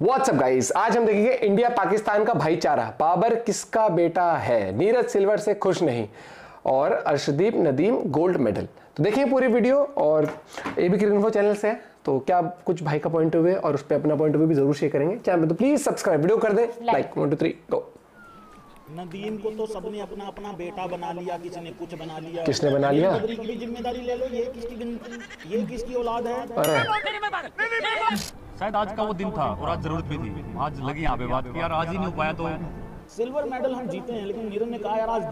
WhatsApp guys, आज हम देखेंगे इंडिया पाकिस्तान का भाईचारा। बाबर किसका बेटा है? नीरज सिल्वर से खुश नहीं और अर्शदीप नदीम गोल्ड मेडल। तो देखिए पूरी वीडियो, और एबी क्रिकेट इन्फो चैनल से है तो क्या कुछ भाई का पॉइंट ऑफ व्यू है और उस पर अपना पॉइंट ऑफ व्यू भी जरूर शेयर करेंगे। चैनल में तो प्लीज सब्सक्राइब, वीडियो कर दें लाइक। 1 2 3 गो। नदीम को तो सबने अपना अपना बेटा बना लिया, किसी ने कुछ बना लिया। किसने बना लिया? बद्री की भी जिम्मेदारी ले लो। ये किसकी औलाद है? अरे शायद आज का वो दिन था और आज जरूरत भी थी। आज लगी यहाँ पे बात कि यार आज ही नहीं हो पाया तो सिल्वर मेडल हम जीते हैं, लेकिन नीरज ने कहा यार आज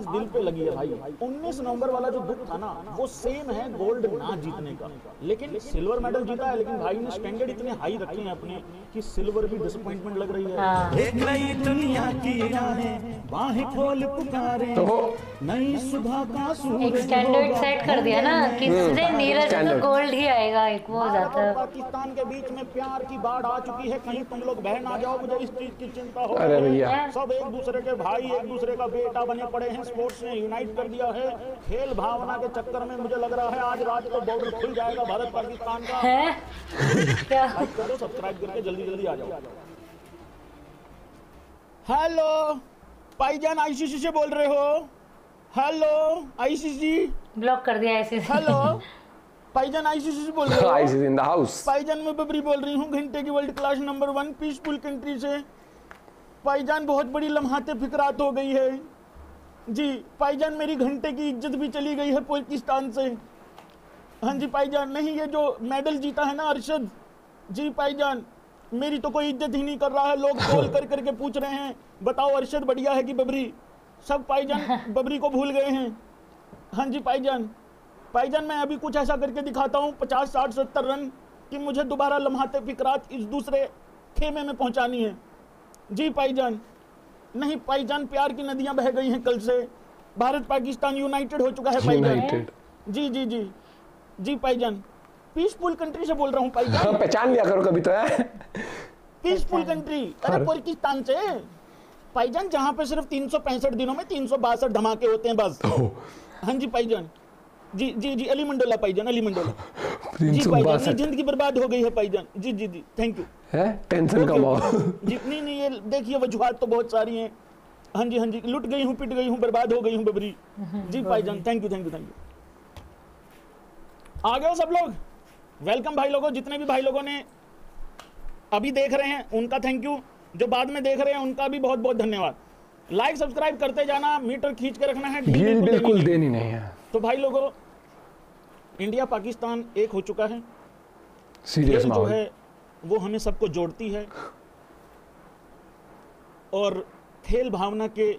दिल पे लगी है भाई। 19 नवंबर वाला जो दुख था ना, वो सेम है गोल्ड ना जीतने का। लेकिन सिल्वर मेडल जीता है, लेकिन भाई ने स्टैंडर्ड इतने हाई रखे हैं अपने कि सिल्वर भी डिसअपॉइंटमेंट लग रही है। एक नई दुनिया की राहें बाहें खोल पुकारे, नई सुबह का सूरज। एक स्टैंडर्ड सेट कर दिया ना कि सीधे नीरज तो गोल्ड ही आएगा। एक वो जाता है पाकिस्तान के बीच में प्यार की बाढ़ आ चुकी है, कहीं तुम लोग बह ना जाओ, मुझे इस चीज की चिंता हो। अरे भैया, सब एक दूसरे के भाई, एक दूसरे का बेटा बने पड़े हैं। स्पोर्ट्स ने यूनाइट कर दिया है। खेल भावना के चक्कर में मुझे लग रहा है आज रात को बॉर्डर खुल जाएगा भारत पाकिस्तान का। क्या करो, सब्सक्राइब करके जल्दी जल्दी आ जाओ। हेलो भाईजान, आईसीसी से बोल रहे हो? हेलो आईसीसी, ब्लॉक कर दिया ऐसे। हेलो भाईजान, आईसीसी से बोल रहे हो? ICC in the house. भाईजान मैं बबरी बोल रही हूँ, घंटे की world class number 1 peaceful country से। भाईजान बहुत बड़ी लम्हाते फिकरात हो गई है जी। भाईजान मेरी घंटे की इज्जत भी चली गई है पाकिस्तान से। हाँ जी भाईजान, नहीं ये जो मेडल जीता है ना अरशद जी, भाईजान मेरी तो कोई इज्जत ही नहीं कर रहा है। लोग कॉल कर करके पूछ रहे हैं बताओ अरशद बढ़िया है कि बबरी। सब भाईजान बबरी को भूल गए हैं। हाँ जी भाईजान, भाईजान मैं अभी कुछ ऐसा करके दिखाता हूँ 50 60 70 रन कि मुझे दोबारा लम्हाते फिकरात इस दूसरे खेमे में पहुंचानी है जी भाईजान। नहीं भाईजान, प्यार की नदियां बह गई हैं कल से। भारत पाकिस्तान यूनाइटेड हो चुका है भाईजान। जी जी जी जी भाईजान, पीसफुल कंट्री से बोल रहा हूँ भाईजान। पहचान लिया करो कभी तो है। पीसफुल कंट्री, अरे पाकिस्तान से भाईजान, जहाँ पे सिर्फ 365 दिनों में 362 धमाके होते हैं बस। हाँ जी भाईजान, जी जी जी, अली मंडोला भाईजान, अली मंडोला जी भाईजान। जिंदगी बर्बाद हो गई है भाईजान। जी जी जी, थैंक यू। है टेंशन कमाओ जी। नहीं ये देखिए वजूहात तो बहुत सारी हैं। हाँ जी हाँ जी, लुट गई हूँ, पिट गई हूँ, बर्बाद हो गई हूँ बबरी जी भाईजान। Thank you thank you thank you. आ गए हो सब लोग? वेलकम भाई लोगों। जितने भी भाई लोगों ने अभी देख रहे हैं उनका थैंक यू, जो बाद में देख रहे हैं उनका भी बहुत बहुत धन्यवाद। लाइक सब्सक्राइब करते जाना, मीटर खींच के रखना है, ढील बिल्कुल देनी नहीं है। तो भाई लोगों, इंडिया पाकिस्तान एक हो चुका है। सीरियस जो है वो हमें सबको जोड़ती है और खेल भावना के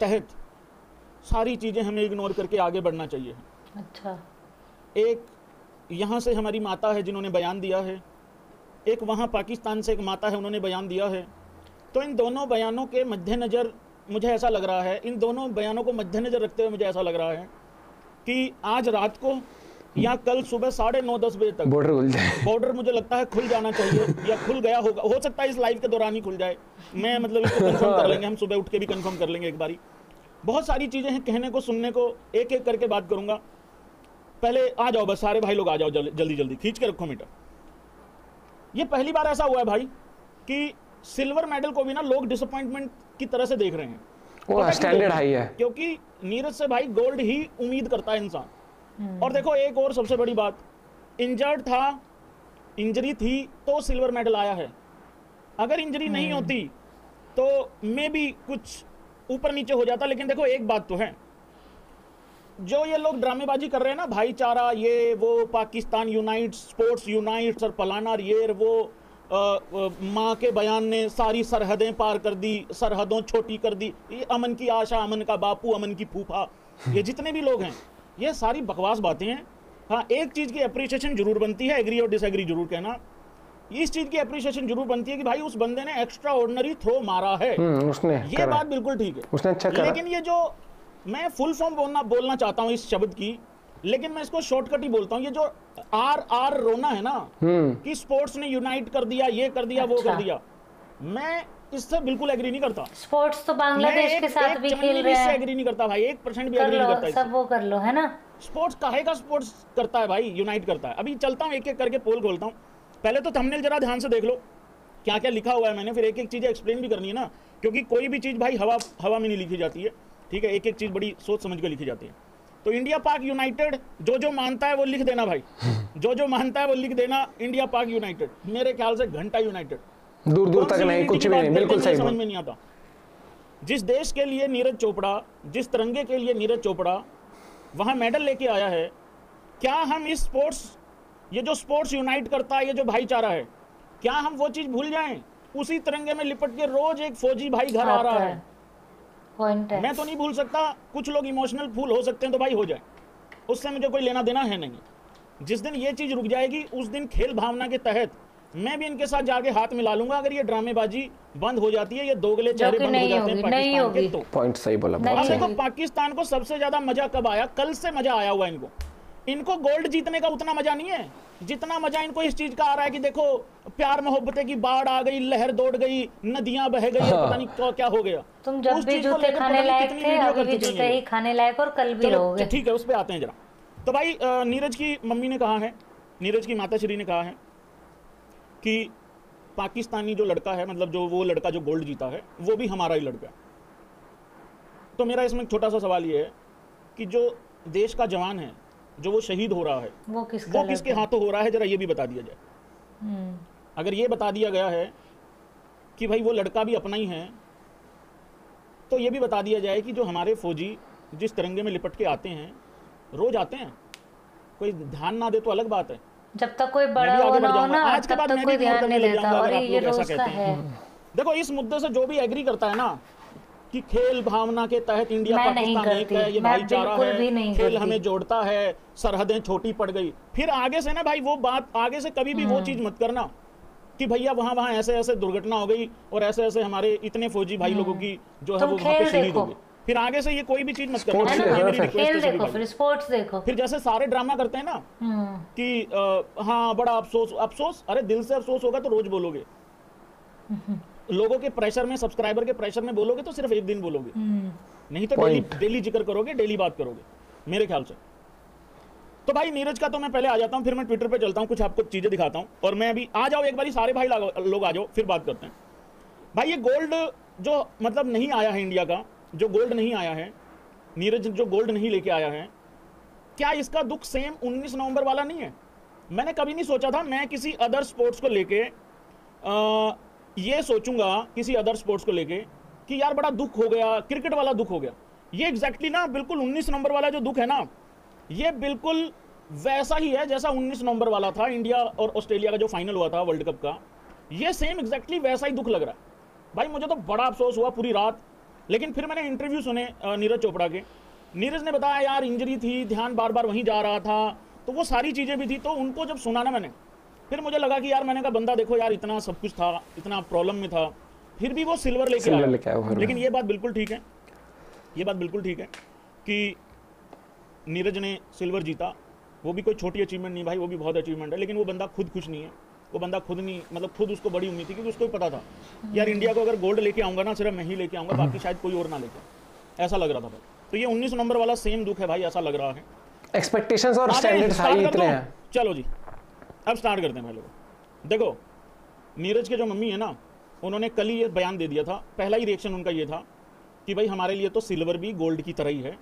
तहत सारी चीजें हमें इग्नोर करके आगे बढ़ना चाहिए। अच्छा, एक यहाँ से हमारी माता है जिन्होंने बयान दिया है, एक वहाँ पाकिस्तान से एक माता है उन्होंने बयान दिया है। तो इन दोनों बयानों के मद्देनज़र मुझे ऐसा लग रहा है, इन दोनों बयानों को मद्देनज़र रखते हुए मुझे ऐसा लग रहा है कि आज रात को या कल सुबह 9:30 10 बजे तक बॉर्डर मुझे लगता है खुल जाना चाहिए, या खुल गया होगा। हो सकता है इस लाइव के दौरान ही खुल जाए। मैं मतलब इसको कंफर्म कर लेंगे, हम सुबह उठ के भी कंफर्म कर लेंगे एक बारी। बहुत सारी चीज़ें हैं कहने को, सुनने को, एक एक करके बात करूंगा। पहले आ जाओ बस, सारे भाई लोग आ जाओ, जल्दी जल्दी खींच के रखो मीटर। ये पहली बार ऐसा हुआ है भाई कि सिल्वर मेडल को भी ना लोग डिसअपॉइंटमेंट की तरह से देख रहे हैं। वो स्टैंडर्ड हाई है, क्योंकि नीरज से भाई गोल्ड ही उम्मीद करता है इंसान। और देखो एक और सबसे बड़ी बात, इंजर्ड था, इंजरी थी तो सिल्वर मेडल आया है। अगर इंजरी नहीं होती तो मे भी कुछ ऊपर नीचे हो जाता। लेकिन देखो एक बात तो है, जो ये लोग ड्रामेबाजी कर रहे हैं ना, भाईचारा ये वो, पाकिस्तान यूनाइट, स्पोर्ट्स यूनाइट और फलाना ये वो, माँ के बयान ने सारी सरहदें पार कर दी, सरहदों छोटी कर दी, ये अमन की आशा, अमन का बापू, अमन की फूफा, ये जितने भी लोग हैं, ये सारी बकवास बातें हैं। हाँ, एक चीज़ की अप्रिसिएशन जरूर बनती है, एग्री और डिसएग्री जरूर कहना। इस चीज़ की अप्रिसिएशन जरूर बनती है कि भाई उस बंदे ने एक्स्ट्रा ऑर्डिनरी थ्रो मारा है, उसने ये बात बिल्कुल ठीक है, उसने अच्छा करा। लेकिन ये जो मैं फुल फॉर्म बोलना चाहता हूँ इस शब्द की, लेकिन मैं इसको शॉर्टकट ही बोलता हूँ। ये जो आर रोना है ना कि स्पोर्ट्स ने यूनाइट कर दिया, ये कर दिया, वो कर दिया, मैं इससे बिल्कुल एग्री नहीं करता। स्पोर्ट्स तो बांग्लादेश के साथ भी खेल रहे हैं, एग्री नहीं करता भाई, 1% भी एग्री नहीं करता। सब वो कर लो, है ना। स्पोर्ट्स काहे का स्पोर्ट्स करता है भाई, यूनाइट करता है। अभी चलता हूँ एक एक करके पोल खोलता हूँ। पहले तो थंबनेल जरा ध्यान से देख लो, क्या क्या लिखा हुआ है मैंने, फिर एक एक चीज़ एक्सप्लेन भी करनी है ना, क्योंकि कोई भी चीज़ भाई हवा हवा में नहीं लिखी जाती है, ठीक है, एक एक चीज़ बड़ी सोच समझ कर लिखी जाती है। तो इंडिया पाक यूनाइटेड, जो मानता है वो लिख देना भाई, जो मानता है वो लिख देना, इंडिया पाक यूनाइटेड, मेरे ख्याल से घंटा यूनाइटेड, दूर दूर तक नहीं, कुछ भी नहीं, बिल्कुल सही समझ में नहीं आता। जिस देश के लिए नीरज चोपड़ा, जिस तिरंगे के लिए नीरज चोपड़ा वहां मेडल लेके आया है, क्या हम इस स्पोर्ट्स, ये जो स्पोर्ट्स यूनाइट करता है, ये जो भाईचारा है, क्या हम वो चीज भूल जाएं? उसी तिरंगे में लिपट के रोज एक फौजी भाई घर आ रहा है, पॉइंट है। मैं तो नहीं भूल सकता, कुछ लोग इमोशनल फूल हो सकते हैं तो भाई हो जाए, उससे मुझे कोई लेना देना है नहीं। जिस दिन ये चीज रुक जाएगी उस दिन खेल भावना के तहत मैं भी इनके साथ जाके हाथ मिला लूंगा। अगर ये ड्रामेबाजी बंद हो जाती है, ये दोगले चेहरे बंद हो जाते हैं पाकिस्तान के, तो पॉइंट सही बोला। अब देखो पाकिस्तान को सबसे ज्यादा मजा कब आया? कल से मजा आया हुआ इनको गोल्ड जीतने का उतना मजा नहीं है जितना मजा इनको इस चीज का आ रहा है कि देखो प्यार मोहब्बतें की बाढ़ आ गई, लहर दौड़ गई, नदियां बह गई, पता नहीं क्या हो गया। तुम जब भी जूते खाने लायक थे, अभी भी जूते ही खाने लायक और कल भी रहोगे। ठीक है, उस पे आते हैं जरा। तो भाई नीरज की मम्मी ने कहा है, नीरज की माताश्री ने कहा है कि पाकिस्तानी जो लड़का है, मतलब जो वो लड़का जो गोल्ड जीता है, वो भी हमारा ही लड़का है। तो मेरा इसमें छोटा सा सवाल ये है कि जो देश का जवान है, जो वो शहीद हो रहा है, वो किसके हाथों हो रहा है, जरा ये भी बता दिया जाए। अगर ये बता दिया गया है कि भाई वो लड़का भी अपना ही है, तो ये भी बता दिया जाए कि जो हमारे फौजी जिस तिरंगे में लिपट के आते हैं, रोज आते हैं, कोई ध्यान ना दे तो अलग बात है। जब तक कोई बड़ा हो ना, आज के बाद तक कोई ध्यान नहीं देता, और ये रोज का है। देखो इस मुद्दे से जो भी एग्री करता है ना कि खेल भावना के तहत इंडिया पाकिस्तान एक है, ये भाईचारा है, खेल हमें जोड़ता है, सरहदें छोटी पड़ गई, फिर आगे से ना भाई वो बात आगे से कभी भी वो चीज मत करना कि भैया वहां ऐसे ऐसे दुर्घटना हो गई और ऐसे ऐसे हमारे इतने फौजी भाई लोगों की जो है वो वहां पे शहीद हो गए। फिर आगे से ये कोई भी चीज मत करना, खेल देखो, फिर स्पोर्ट्स देखो। फिर जैसे सारे ड्रामा करते हैं ना कि हाँ बड़ा अफसोस, अरे दिल से अफसोस होगा तो रोज बोलोगे, लोगों के प्रेशर में, सब्सक्राइबर के प्रेशर में बोलोगे तो सिर्फ एक दिन बोलोगे, नहीं तो डेली जिक्र करोगे, डेली बात करोगे मेरे ख्याल से। तो भाई नीरज का तो मैं पहले आ जाता हूं, फिर मैं ट्विटर पे चलता हूं, कुछ आपको चीजें दिखाता हूं, और मैं अभी आ जाओ एक बारी सारे भाई लोग आ जाओ, फिर बात करते हैं। भाई ये गोल्ड जो मतलब नहीं आया है इंडिया का, जो गोल्ड नहीं आया है, नीरज जो गोल्ड नहीं लेके आया है, क्या इसका दुख सेम 19 नवंबर वाला नहीं है? मैंने कभी नहीं सोचा था मैं किसी अदर स्पोर्ट्स को लेके ये सोचूंगा, किसी अदर स्पोर्ट्स को लेके कि यार बड़ा दुख हो गया, क्रिकेट वाला दुख हो गया। ये एग्जैक्टली ना बिल्कुल 19 नवंबर वाला जो दुख है ना, ये बिल्कुल वैसा ही है जैसा 19 नवंबर वाला था इंडिया और ऑस्ट्रेलिया का जो फाइनल हुआ था वर्ल्ड कप का, ये सेम एग्जैक्टली वैसा ही दुख लग रहा है। भाई मुझे तो बड़ा अफसोस हुआ पूरी रात, लेकिन फिर मैंने इंटरव्यू सुने नीरज चोपड़ा के, नीरज ने बताया यार इंजरी थी, ध्यान बार बार वहीं जा रहा था, तो वो सारी चीज़ें भी थी। तो उनको जब सुना ना मैंने, फिर मुझे लगा कि यार मैंने कहा बंदा देखो यार इतना सब कुछ था, इतना प्रॉब्लम में था, फिर भी वो सिल्वर लेके आया। लेकिन ये बात बिल्कुल ठीक है, ये बात बिल्कुल ठीक है कि नीरज ने सिल्वर जीता, वो भी कोई छोटी अचीवमेंट नहीं भाई, वो भी बहुत अचीवमेंट है। लेकिन वो बंदा खुद खुश नहीं है, वो बंदा खुद नहीं, मतलब खुद उसको बड़ी उम्मीद थी, क्योंकि उसको भी पता था यार इंडिया को अगर गोल्ड लेके आऊंगा ना, सिर्फ मैं ही लेके आऊंगा, बाकी शायद कोई और ना लेके, ऐसा लग रहा था भाई। तो ये 19 नंबर वाला सेम दुख है भाई, ऐसा लग रहा है। एक्सपेक्टेशंस और स्टैंडर्ड्स हाई इतने हैं। चलो जी अब स्टार्ट करते हैं भाई लोग। देखो नीरज के जो मम्मी है ना, उन्होंने कल ही ये बयान दे दिया था, पहला ही रिएक्शन उनका ये था कि भाई हमारे लिए तो सिल्वर भी गोल्ड की तरह ही है,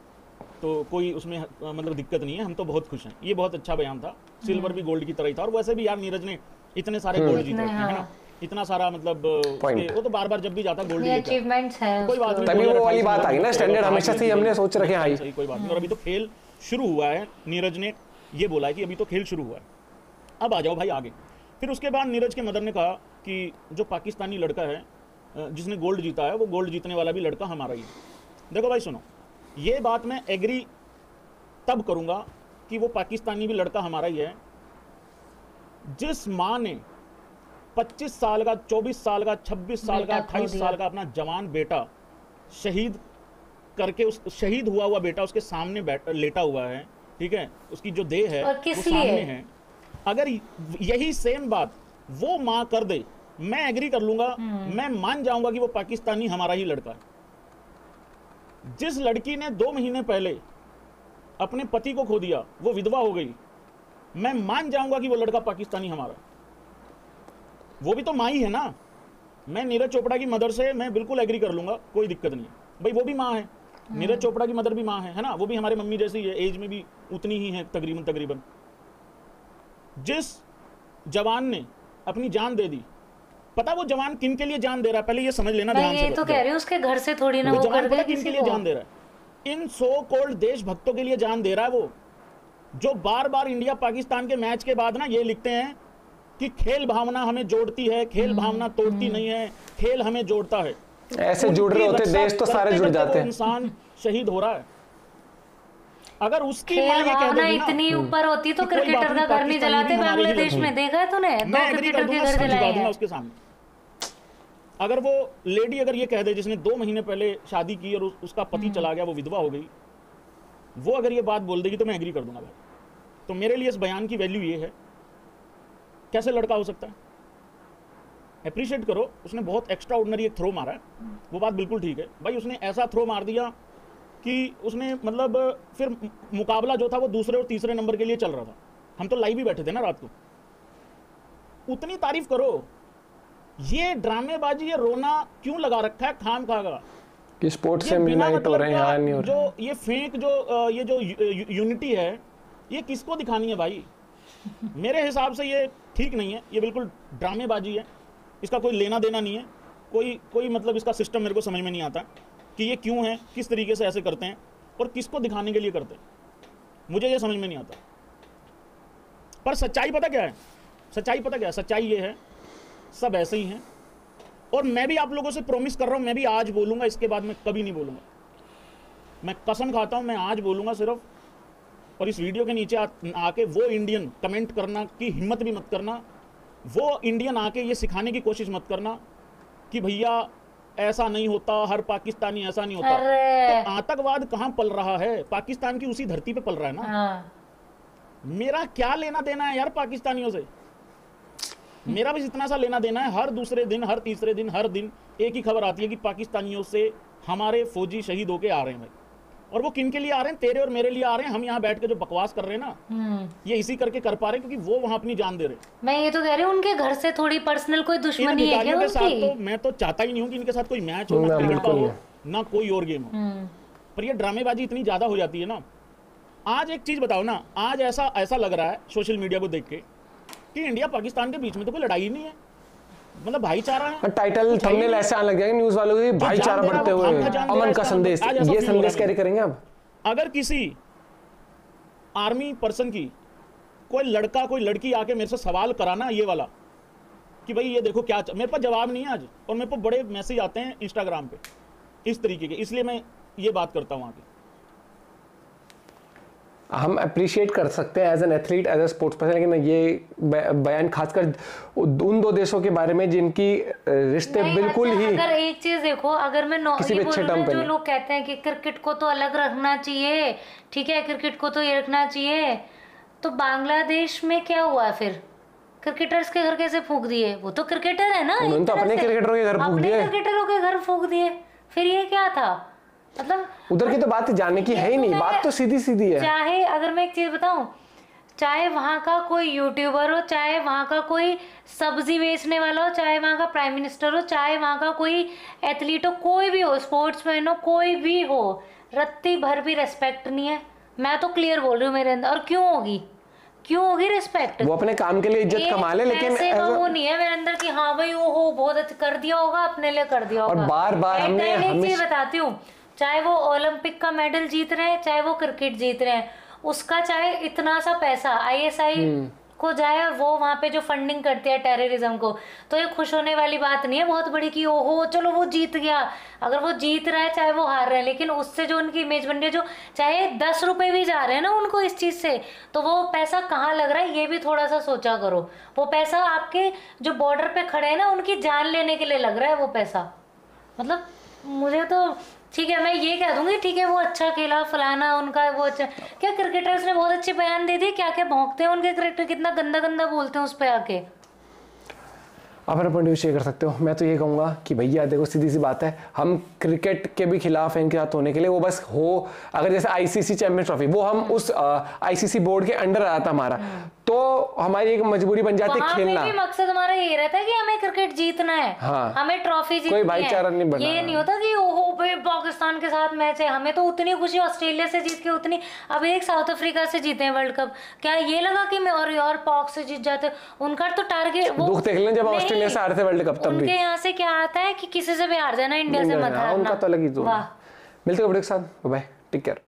तो कोई उसमें मतलब दिक्कत नहीं है, हम तो बहुत खुश हैं। ये बहुत अच्छा बयान था, सिल्वर भी गोल्ड की तरह ही था। और वैसे भी यार नीरज ने इतने सारे गोल्ड जीते हैं ना, इतना सारा मतलब वो तो बार बार जब भी जाता गोल्ड लेता है, अचीवमेंट्स है, कोई बात नहीं, तभी वो वाली बात आ गई ना, स्टैंडर्ड हमेशा से हमने सोच रखे हाई, सही कोई बात नहीं। और अभी तो खेल शुरू हुआ है, नीरज ने ये बोला है कि अभी तो खेल शुरू हुआ है, अब आ जाओ भाई आगे। फिर उसके बाद नीरज के मदर ने कहा कि जो पाकिस्तानी लड़का है जिसने गोल्ड जीता है, वो गोल्ड जीतने वाला भी लड़का हमारा ही है। देखो भाई सुनो, ये बात मैं एग्री तब करूंगा कि वो पाकिस्तानी भी लड़का हमारा ही है जिस माँ ने 25 साल का, 24 साल का, 26 साल का, 28 साल का अपना जवान बेटा शहीद करके, उस शहीद हुआ बेटा उसके सामने लेटा हुआ है, ठीक है, उसकी जो देह है वो सामने है। अगर यही सेम बात वो माँ कर दे, मैं एग्री कर लूंगा, मैं मान जाऊंगा कि वो पाकिस्तानी हमारा ही लड़का है। जिस लड़की ने 2 महीने पहले अपने पति को खो दिया, वो विधवा हो गई, मैं मान जाऊंगा कि वो लड़का पाकिस्तानी हमारा। वो भी तो माँ ही है ना, मैं नीरज चोपड़ा की मदर से मैं बिल्कुल एग्री कर लूंगा, कोई दिक्कत नहीं है भाई, वो भी माँ है, नीरज चोपड़ा की मदर भी माँ है ना, वो भी हमारे मम्मी जैसी है, एज में भी उतनी ही है तकरीबन। जिस जवान ने अपनी जान दे दी, पता वो जवान किन के लिए जान दे रहा है, पहले ये समझ लेना ध्यान से। ये तो कह रही हूँ उसके घर से थोड़ी ना वो वो जवान कर पता दे किन किसी के लिए को। जान दे रहा है, इन सो कॉल्ड देशभक्तों के लिए जान दे रहा है वो, जो बार बार इंडिया पाकिस्तान के मैच के बाद ना ये लिखते हैं कि खेल भावना हमें जोड़ती है, खेल भावना तोड़ती नहीं है, खेल हमें जोड़ता है। ऐसे जुड़ रहे होते देश तो सारे जुड़ जाते हैं। इंसान शहीद हो रहा है, अगर उसकी खेल मां ये कह भावना देगी ना इतनी ऊपर होती तो कि कोई बात क्रिकेटर नहीं, का घर नहीं पाकिस्तानी जलाते। भी हमारे ही बांग्लादेश लोग में देखा है तूने, मैं 2 एग्री कर क्रिकेटर के दूंगा, घर सर जलाए झुका दूंगा हैं। उसके सामने। अगर वो लेडी अगर ये कह दे जिसने 2 महीने पहले शादी की और उसका पति चला गया, वो विधवा हो गई, वो अगर ये बात बोल देगी तो मैं एग्री कर दूंगा भाई। तो मेरे लिए इस बयान की वैल्यू ये है, कैसे लड़का हो सकता है, अप्रिशिएट करो, उसने बहुत एक्स्ट्रा ऑर्डिनरी एक थ्रो मारा है, वो बात बिल्कुल ठीक है भाई। उसने ऐसा थ्रो मार दिया कि उसने मतलब फिर मुकाबला जो था वो दूसरे और तीसरे नंबर के लिए चल रहा था, हम तो लाइव ही बैठे थे ना रात को। उतनी तारीफ करो, ये ड्रामेबाजी, ये रोना क्यों लगा रखा है खाम खागा कि स्पोर्ट्स ये से बिना यूनाइट हो मतलब रहे हैं, यहाँ नहीं हो रहे। जो ये फेक जो ये जो यूनिटी है, ये किसको दिखानी है भाई? मेरे हिसाब से ये ठीक नहीं है, ये बिल्कुल ड्रामेबाजी है, इसका कोई लेना देना नहीं है, कोई मतलब इसका सिस्टम मेरे को समझ में नहीं आता कि ये क्यों है, किस तरीके से ऐसे करते हैं और किसको दिखाने के लिए करते हैं, मुझे ये समझ में नहीं आता। पर सच्चाई पता क्या है, सच्चाई पता क्या है, सच्चाई ये है सब ऐसे ही हैं। और मैं भी आप लोगों से प्रॉमिस कर रहा हूं, मैं भी आज बोलूंगा, इसके बाद मैं कभी नहीं बोलूंगा, मैं कसम खाता हूं, मैं आज बोलूंगा सिर्फ। और इस वीडियो के नीचे आके वो इंडियन कमेंट करना की हिम्मत भी मत करना, वो इंडियन आके ये सिखाने की कोशिश मत करना कि भैया ऐसा नहीं होता, हर पाकिस्तानी ऐसा नहीं होता। तो आतंकवाद कहां पल रहा है? पाकिस्तान की उसी धरती पे पल रहा है ना। हाँ। मेरा क्या लेना देना है यार पाकिस्तानियों से? मेरा भी इतना सा लेना देना है, हर दूसरे दिन, हर तीसरे दिन, हर दिन एक ही खबर आती है कि पाकिस्तानियों से हमारे फौजी शहीद होके आ रहे हैं भाई। और वो किन के लिए आ रहे हैं? तेरे और मेरे लिए आ रहे हैं। हम यहाँ बैठ के जो बकवास कर रहे हैं ना, ये इसी करके कर पा रहे हैं क्योंकि वो वहां अपनी जान दे रहे हैं। मैं ये तो कह रही हूँ उनके घर से थोड़ी पर्सनल कोई दुश्मनी है क्या के साथ उनकी? तो मैं तो चाहता ही नहीं हूँ कि इनके साथ कोई मैच हो, ना क्रिकेट का हो, ना कोई और गेम हो। पर ये ड्रामेबाजी इतनी ज्यादा हो जाती है ना। आज एक चीज बताओ ना, आज ऐसा लग रहा है सोशल मीडिया को देख के कि इंडिया पाकिस्तान के बीच में तो कोई लड़ाई ही नहीं है, मतलब भाईचारा है। टाइटल थंबनेल ऐसे आने लग जाएंगे न्यूज वालों के, भाईचारा बढ़ते हुए अमन का संदेश, ये संदेश कैरी करेंगे अब। अगर किसी आर्मी पर्सन की कोई लड़का कोई लड़की आके मेरे से सवाल कराना ये वाला कि भाई ये देखो क्या मेरे पास जवाब नहीं है आज, और मेरे पास बड़े मैसेज आते हैं इंस्टाग्राम पे इस तरीके के, इसलिए मैं ये बात करता हूँ आगे। हम अप्रिशिएट कर सकते हैं as an athlete, as a sports person, लेकिन ये बयान खासकर उन 2 देशों के बारे में जिनकी रिश्ते बिल्कुल ही। अगर एक चीज देखो, अगर मैं किसी भी अच्छे टर्म पे जो लोग कहते हैं कि क्रिकेट को तो अलग रखना चाहिए, ठीक है क्रिकेट को तो ये रखना चाहिए, तो बांग्लादेश में क्या हुआ फिर? क्रिकेटर्स के घर कैसे फूंक दिए? वो तो क्रिकेटर है ना, उन्होंने तो अपने क्रिकेटरों के घर फूंक दिए, अपने क्रिकेटरों के घर फूंक दिए, फिर ये क्या था? मतलब उधर की तो बात जानने की है ही नहीं, बात तो सीधी सीधी है। चाहे अगर मैं एक चीज बताऊं, चाहे वहां का कोई यूट्यूबर हो, चाहे वहां का कोई सब्जी बेचने वाला हो, चाहे वहां का प्राइम मिनिस्टर हो, चाहे वहां का कोई एथलीट हो, कोई भी हो, स्पोर्ट्समैन हो, कोई भी हो, रत्ती भर भी रेस्पेक्ट नहीं है। मैं तो क्लियर बोल रही हूँ मेरे अंदर। और क्यों होगी रिस्पेक्ट? वो अपने काम के लिए इज्जत कमा ले, लेकिन वो नहीं है मेरे अंदर कि हाँ भाई ओहो बहुत अच्छा कर दिया होगा, अपने लिए कर दिया होगा। और बार-बार हमने एक चीज बताती हूँ, चाहे वो ओलंपिक का मेडल जीत रहे हैं, चाहे वो क्रिकेट जीत रहे हैं, उसका चाहे इतना सा पैसा ISI को जाए और वो वहाँ पे जो फंडिंग करती है टेररिज्म को, तो ये खुश होने वाली बात नहीं है बहुत बड़ी कि ओहो चलो वो जीत गया। अगर वो जीत रहा है चाहे वो हार रहा है, लेकिन उससे जो उनकी इमेज बन रही है, जो चाहे 10 रुपए भी जा रहे हैं ना उनको इस चीज़ से, तो वो पैसा कहाँ लग रहा है ये भी थोड़ा सा सोचा करो। वो पैसा आपके जो बॉर्डर पे खड़े हैं ना उनकी जान लेने के लिए लग रहा है वो पैसा। मतलब मुझे तो ठीक है, मैं ये कह दूंगी ठीक है वो अच्छा खेला फलाना उनका वो अच्छा, क्या क्रिकेटर्स ने बहुत अच्छे बयान दे दिए, क्या क्या भौंकते हैं उनके क्रिकेटर, कितना गंदा गंदा बोलते हैं उस पर आके। आप अपना पॉइंट शेयर कर सकते हो। मैं तो ये कहूँगा कि भैया देखो सीधी सी बात है, हम क्रिकेट के भी खिलाफ हैं इनके साथ होने के लिए। वो बस हो अगर जैसे ICC चैंपियंस ट्रॉफी वो हम उस ICC बोर्ड के अंडर आया था हमारा, तो तो हमारी एक मजबूरी बन जाती है वहाँ खेलना। पे भी मकसद हमारा ये रहता है कि हमें क्रिकेट जीतना है, हाँ। हमें ट्रॉफी जीतनी कोई है। भाईचारा नहीं बना। ये नहीं होता कि ओहो भाई पाकिस्तान के साथ मैच है, हमें तो उतनी खुशी ऑस्ट्रेलिया से जीत के उतनी, अब एक साउथ अफ्रीका से जीते हैं वर्ल्ड कप, क्या ये लगा कि मैं और यार पाक से जीत जाते, उनका तो टारगेट वो दुख देख लें जब नहीं, ऑस्ट्रेलिया से हारे थे वर्ल्ड कप, तब भी उनके यहाँ से क्या आता है कि किसी से भी हार जाना, इंडिया से मत हारना। उनका तो अलग ही जोन है। वाह। मिलते हैं वीडियो के साथ, बाय, टेक केयर।